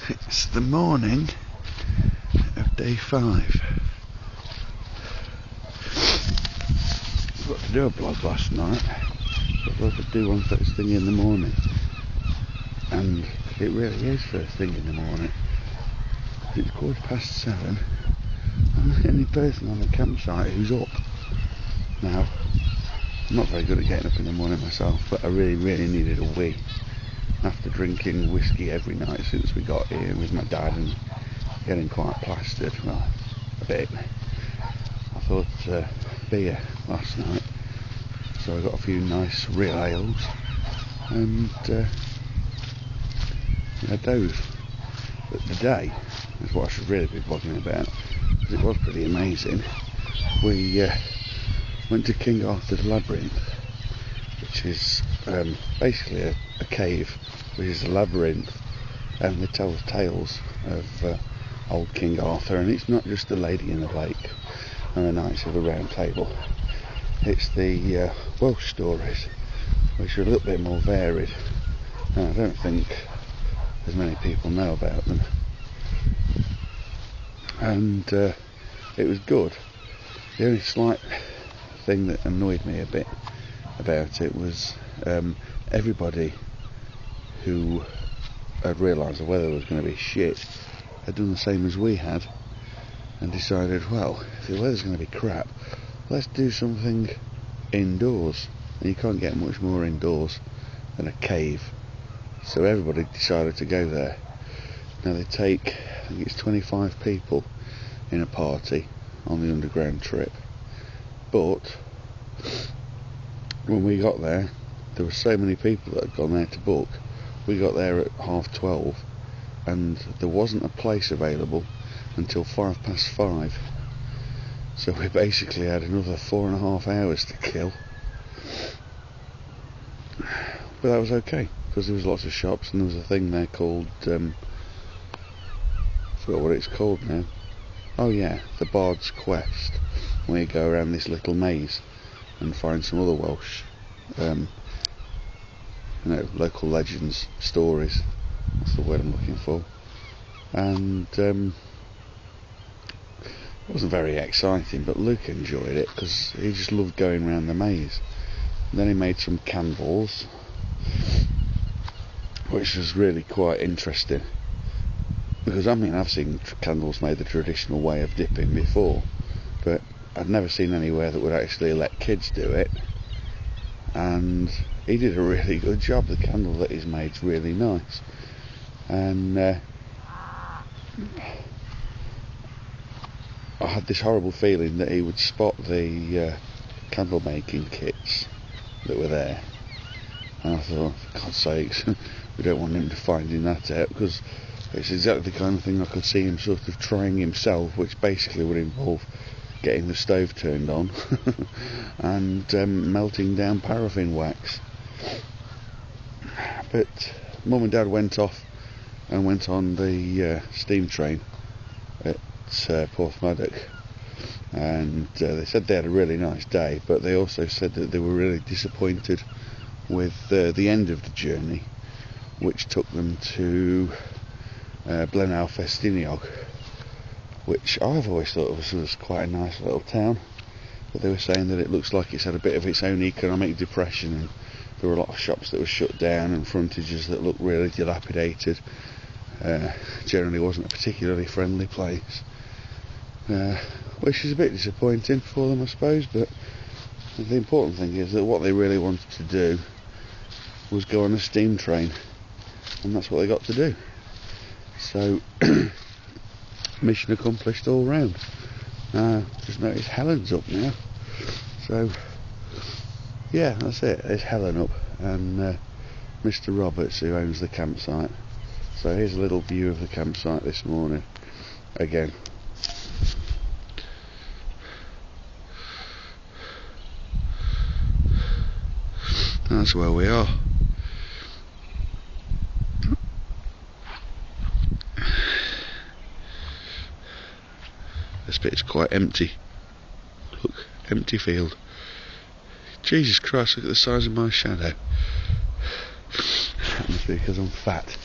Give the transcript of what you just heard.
It's the morning of day 5. I got to do a vlog last night. I thought I'd do one first thing in the morning, and it really is first thing in the morning. It's 7:15. I'm the only person on the campsite who's up. Now, I'm not very good at getting up in the morning myself, but I really needed a wee. After drinking whiskey every night since we got here with my dad and getting quite plastered, well, a bit, I thought beer last night. So I got a few nice real ales and had those. But today is what I should really be vlogging about, because it was pretty amazing. We went to King Arthur's Labyrinth, which is basically a cave, which is a labyrinth, and it tells tales of old King Arthur. And it's not just the Lady in the Lake and the Knights of the Round Table, it's the Welsh stories, which are a little bit more varied, and I don't think as many people know about them. And it was good. The only slight thing that annoyed me a bit about it was everybody who had realised the weather was going to be shit had done the same as we had and decided, well, if the weather's going to be crap, let's do something indoors. And you can't get much more indoors than a cave, so everybody decided to go there. Now they take, I think it's 25 people in a party on the underground trip, but when we got there were so many people that had gone there to book. We got there at 12:30 and there wasn't a place available until 5:05, so we basically had another 4.5 hours to kill. But that was okay, because there was lots of shops, and there was a thing there called I forgot what it's called now. Oh yeah, the Bard's Quest, where you go around this little maze and find some other Welsh local legends, stories, that's the word I'm looking for. And it wasn't very exciting, but Luke enjoyed it because he just loved going around the maze. And then he made some candles, which was really quite interesting, because I mean, I've seen candles made the traditional way of dipping before, but I'd never seen anywhere that would actually let kids do it. And he did a really good job. The candle that he's made's really nice, and I had this horrible feeling that he would spot the candle making kits that were there, and I thought, for God's sakes, we don't want him to finding that out, because it's exactly the kind of thing I could see him sort of trying himself, which basically would involve getting the stove turned on and melting down paraffin wax. But Mum and Dad went off and went on the steam train at Porthmadog, and they said they had a really nice day, but they also said that they were really disappointed with the end of the journey, which took them to Blaenau Festiniog, which I've always thought was quite a nice little town, but they were saying that it looks like it's had a bit of its own economic depression, and there were a lot of shops that were shut down and frontages that looked really dilapidated. Generally wasn't a particularly friendly place, which is a bit disappointing for them, I suppose. But the important thing is that what they really wanted to do was go on a steam train, and that's what they got to do. So mission accomplished all round. Just noticed Helen's up now, so yeah, that's it. There's Helen up, and Mr. Roberts, who owns the campsite. So here's a little view of the campsite this morning again. That's where we are. This bit's quite empty. Look, empty field. Jesus Christ, look at the size of my shadow. That must be because I'm fat.